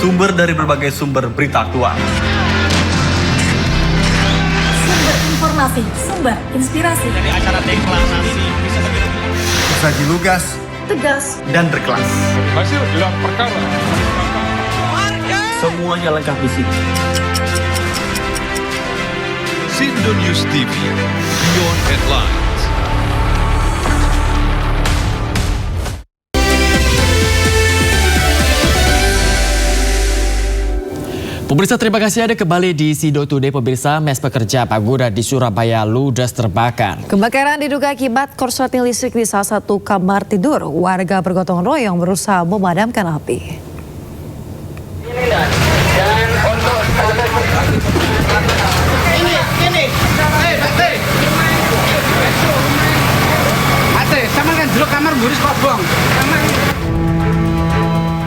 Sumber dari berbagai sumber berita aktual. Sumber informasi, sumber inspirasi. Dari acara deklarasi bisa begitu. Saji lugas, Tegas, dan berkelas. Hasil gelar perkara. Semuanya lengkap di sini. Sindo News TV, Beyond Headlines. Pemirsa, terima kasih ada kembali di Sindo Today. Pemirsa, mes pekerja bangunan di Surabaya ludes terbakar. Kebakaran diduga akibat korsleting listrik di salah satu kamar tidur. Warga bergotong royong berusaha memadamkan api.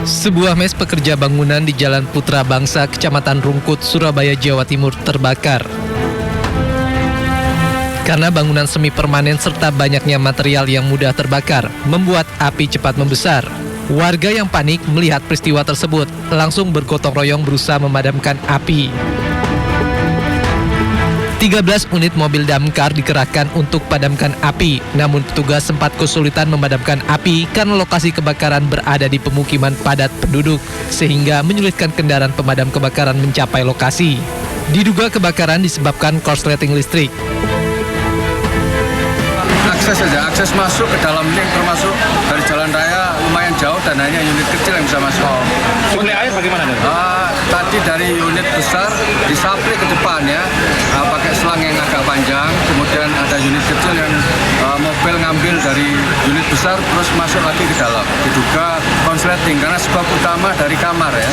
Sebuah mes pekerja bangunan di Jalan Putra Bangsa, Kecamatan Rungkut, Surabaya, Jawa Timur terbakar. Karena bangunan semi permanen serta banyaknya material yang mudah terbakar, membuat api cepat membesar. Warga yang panik melihat peristiwa tersebut langsung bergotong royong berusaha memadamkan api. 13 unit mobil damkar dikerahkan untuk padamkan api, namun petugas sempat kesulitan memadamkan api karena lokasi kebakaran berada di pemukiman padat penduduk, sehingga menyulitkan kendaraan pemadam kebakaran mencapai lokasi. Diduga kebakaran disebabkan korsleting listrik. Akses masuk ke dalam ini termasuk dari jalan raya lumayan jauh dan hanya unit kecil yang bisa masuk. Sumber air bagaimana? Tadi dari unit besar disapri ke depan ya, pakai selang yang agak panjang, kemudian ada unit kecil yang mobil ngambil dari unit besar terus masuk lagi ke dalam. Diduga konsleting karena sebab utama dari kamar ya.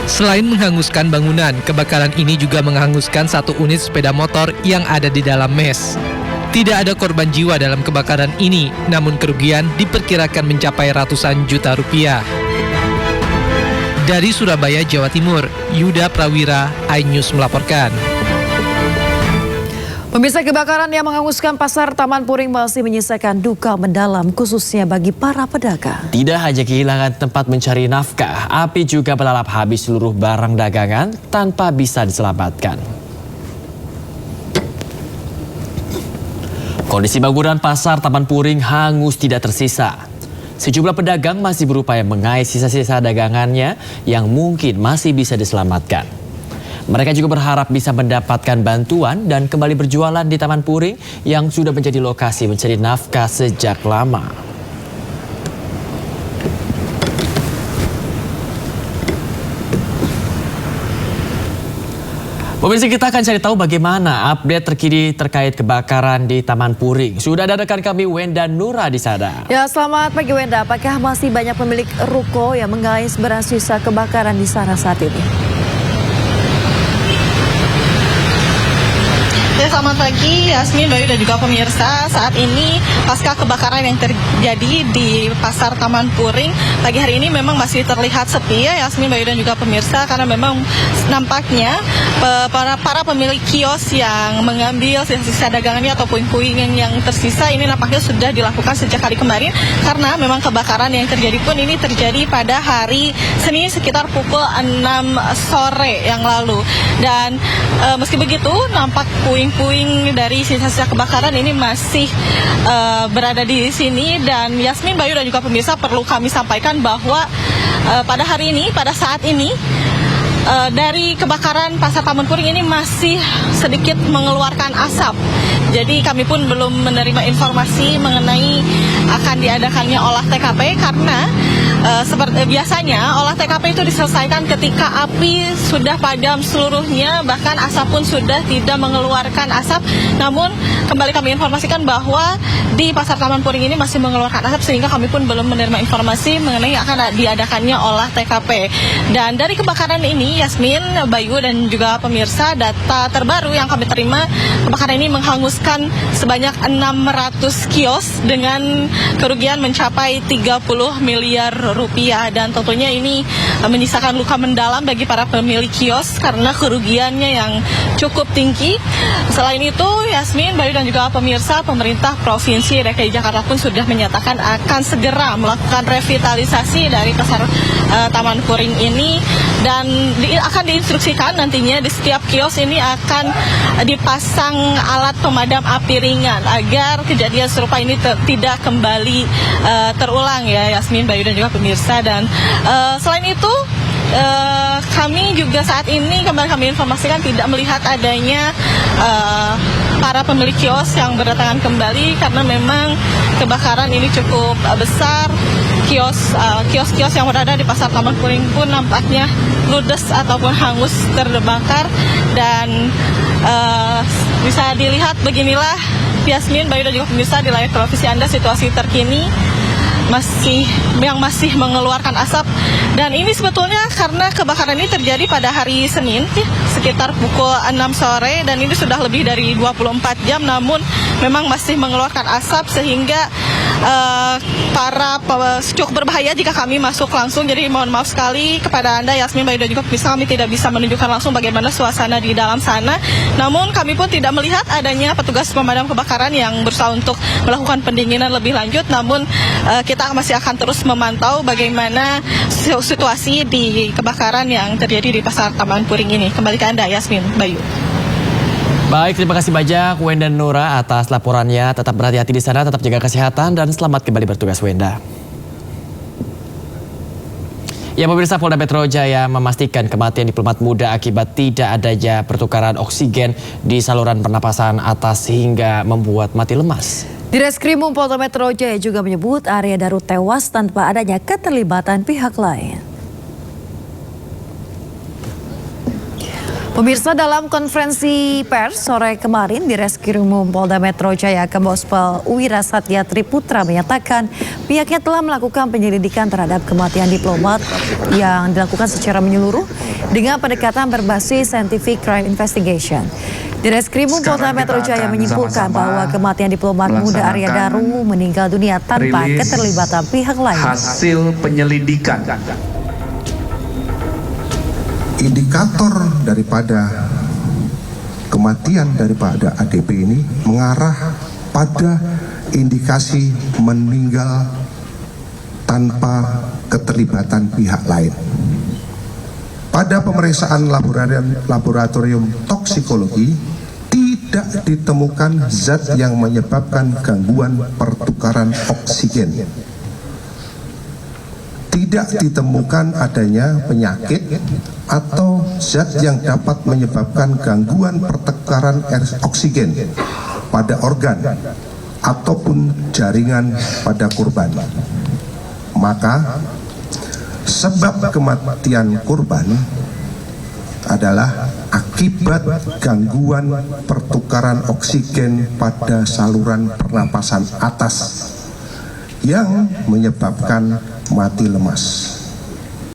Selain menghanguskan bangunan, kebakaran ini juga menghanguskan satu unit sepeda motor yang ada di dalam mes. Tidak ada korban jiwa dalam kebakaran ini, namun kerugian diperkirakan mencapai ratusan juta rupiah. Dari Surabaya, Jawa Timur, Yuda Prawira, iNews melaporkan. Pemirsa, kebakaran yang menghanguskan pasar Taman Puring masih menyisakan duka mendalam khususnya bagi para pedagang. Tidak hanya kehilangan tempat mencari nafkah, api juga melalap habis seluruh barang dagangan tanpa bisa diselamatkan. Kondisi bangunan pasar Taman Puring hangus tidak tersisa. Sejumlah pedagang masih berupaya mengais sisa-sisa dagangannya yang mungkin masih bisa diselamatkan. Mereka juga berharap bisa mendapatkan bantuan dan kembali berjualan di Taman Puring yang sudah menjadi lokasi mencari nafkah sejak lama. Pemirsa, kita akan cari tahu bagaimana update terkini terkait kebakaran di Taman Puring. Sudah ada rekan kami Wenda Nura di sana. Ya, selamat pagi Wenda. Apakah masih banyak pemilik ruko yang mengais barang sisa kebakaran di sana saat ini? Ya, selamat pagi Yasmin, Bayu dan juga pemirsa. Saat ini pasca kebakaran yang terjadi di pasar Taman Puring, pagi hari ini memang masih terlihat sepi ya Yasmin, Bayu dan juga pemirsa, karena memang nampaknya para pemilik kios yang mengambil sisa-sisa dagangannya atau puing-puing yang tersisa ini nampaknya sudah dilakukan sejak hari kemarin, karena memang kebakaran yang terjadi pun ini terjadi pada hari Senin sekitar pukul 6 sore yang lalu. Dan meski begitu nampak puing dari sisa-sisa kebakaran ini masih berada di sini. Dan Yasmin, Bayu dan juga pemirsa, perlu kami sampaikan bahwa pada hari ini, pada saat ini dari kebakaran pasar Taman Puring ini masih sedikit mengeluarkan asap. Jadi kami pun belum menerima informasi mengenai akan diadakannya olah TKP, karena seperti biasanya olah TKP itu diselesaikan ketika api sudah padam seluruhnya, bahkan asap pun sudah tidak mengeluarkan asap. Namun kembali kami informasikan bahwa di pasar Taman Puring ini masih mengeluarkan asap, sehingga kami pun belum menerima informasi mengenai akan diadakannya olah TKP. Dan dari kebakaran ini, Yasmin, Bayu dan juga pemirsa, data terbaru yang kami terima, kebakaran ini menghanguskan sebanyak 600 kios dengan kerugian mencapai 30 miliar rupiah, dan tentunya ini menyisakan luka mendalam bagi para pemilik kios karena kerugiannya yang cukup tinggi. Selain itu, Yasmin, Bayu dan juga pemirsa, pemerintah Provinsi DKI Jakarta pun sudah menyatakan akan segera melakukan revitalisasi dari pasar Taman Puring ini, dan akan diinstruksikan nantinya di setiap kios ini akan dipasang alat pemadam api ringan agar kejadian serupa ini tidak kembali terulang ya, Yasmin, Bayu dan juga pemirsa. Dan selain itu, kami juga saat ini kami informasikan tidak melihat adanya para pemilik kios yang berdatangan kembali karena memang kebakaran ini cukup besar. Kios-kios yang berada di pasar Taman Puring pun nampaknya ludes ataupun hangus terbakar, dan bisa dilihat beginilah, Yasmin, Bayu dan juga pemirsa, di layar televisi Anda situasi terkini yang masih mengeluarkan asap. Dan ini sebetulnya karena kebakaran ini terjadi pada hari Senin sekitar pukul 6 sore, dan ini sudah lebih dari 24 jam namun memang masih mengeluarkan asap sehingga cukup berbahaya jika kami masuk langsung. Jadi mohon maaf sekali kepada Anda, Yasmin, Bayu dan juga pemirsa, kami tidak bisa menunjukkan langsung bagaimana suasana di dalam sana. Namun kami pun tidak melihat adanya petugas pemadam kebakaran yang berusaha untuk melakukan pendinginan lebih lanjut. Namun kita masih akan terus memantau bagaimana situasi di kebakaran yang terjadi di pasar Taman Puring ini. Kembali ke Anda, Yasmin, Bayu. Baik, terima kasih banyak Wenda dan Nura atas laporannya. Tetap berhati-hati di sana, tetap jaga kesehatan, dan selamat kembali bertugas, Wenda. Ya, pemirsa, Polda Metro Jaya memastikan kematian diplomat muda akibat tidak adanya pertukaran oksigen di saluran pernapasan atas sehingga membuat mati lemas. Direskrimum Polda Metro Jaya juga menyebut Arya Daru tewas tanpa adanya keterlibatan pihak lain. Pemirsa, dalam konferensi pers sore kemarin, Direskrimum Polda Metro Jaya Kombespol Wira Satya Triputra menyatakan pihaknya telah melakukan penyelidikan terhadap kematian diplomat yang dilakukan secara menyeluruh dengan pendekatan berbasis scientific crime investigation. Direskrimum Polda Metro Jaya menyimpulkan bahwa kematian diplomat muda Arya Daru meninggal dunia tanpa keterlibatan pihak lain. Hasil penyelidikan. Indikator daripada kematian daripada ADP ini mengarah pada indikasi meninggal tanpa keterlibatan pihak lain. Pada pemeriksaan laboratorium toksikologi tidak ditemukan zat yang menyebabkan gangguan pertukaran oksigen. Tidak ditemukan adanya penyakit atau zat yang dapat menyebabkan gangguan pertukaran oksigen pada organ ataupun jaringan pada korban. Maka sebab kematian korban adalah akibat gangguan pertukaran oksigen pada saluran pernapasan atas yang menyebabkan mati lemas.